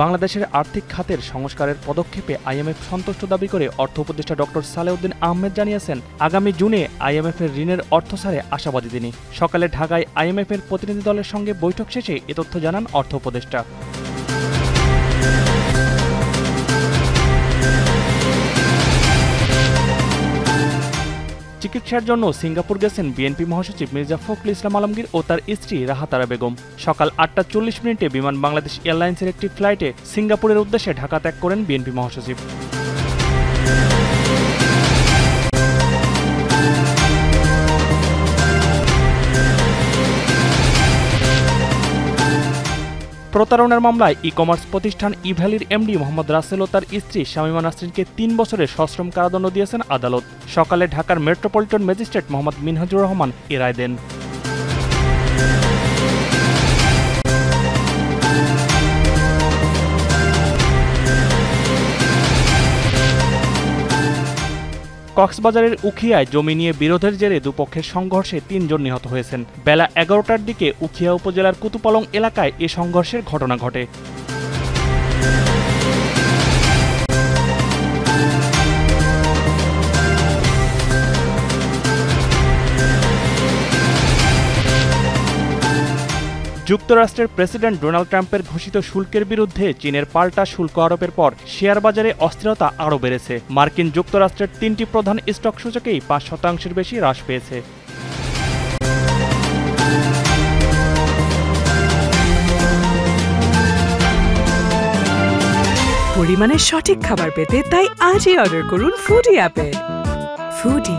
বাংলাদেশের আর্থিক খাতের সংস্কারের পদক্ষেপে আইএমএফ সন্তুষ্ট দাবি করে অর্থ উপদেষ্টা ডক্টর সালেউদ্দিন আহমেদ জানিয়েছেন, আগামী জুনে আইএমএফের ঋণের অর্থ ছাড়ে আশাবাদী তিনি। সকালে ঢাকায় আইএমএফের প্রতিনিধি দলের সঙ্গে বৈঠক শেষে এ তথ্য জানান অর্থ উপদেষ্টা। চিকিৎসার জন্য সিঙ্গাপুর গেছেন বিএনপি মহাসচিব মির্জা ফখরুল ইসলাম আলমগীর ও তার স্ত্রী রাহাত আরা বেগম। সকাল ৮টা ৪০ মিনিটে বিমান বাংলাদেশ এয়ারলাইন্সের একটি ফ্লাইটে সিঙ্গাপুরের উদ্দেশ্যে ঢাকা ত্যাগ করেন বিএনপি মহাসচিব। প্রতারণার মামলায় ই-কমার্স প্রতিষ্ঠান ইভ্যালির এমডি মোহাম্মদ রাসেল ও তার স্ত্রী শামীমা নাসরিনকে ৩ বছরের সশ্রম কারাদণ্ড দিয়েছেন আদালত। সকালে ঢাকার মেট্রোপলিটন ম্যাজিস্ট্রেট মোহাম্মদ মিনহাজুর রহমান এ রায় দেন। কক্সবাজারের উখিয়ায় জমি নিয়ে বিরোধের জেরে দুপক্ষের সংঘর্ষে ৩ জন নিহত হয়েছেন। বেলা ১১টার দিকে উখিয়া উপজেলার কুতুপালং এলাকায় এ সংঘর্ষের ঘটনা ঘটে। যুক্তরাষ্ট্রের প্রেসিডেন্ট ডোনাল্ড ট্রাম্পের ঘোষিত শুল্কের বিরুদ্ধে চীনের পাল্টা শুল্ক আরোপের পর শেয়ার বাজারে অস্থিরতা আরও বেড়েছে। মার্কিন যুক্তরাষ্ট্রের ৩টি প্রধান স্টক সূচকেই ৫% বেশি হ্রাস পেয়েছে। পরিমাণের সঠিক খাবার পেতে তাই আজই অর্ডার করুন ফুডি অ্যাপে। ফুডি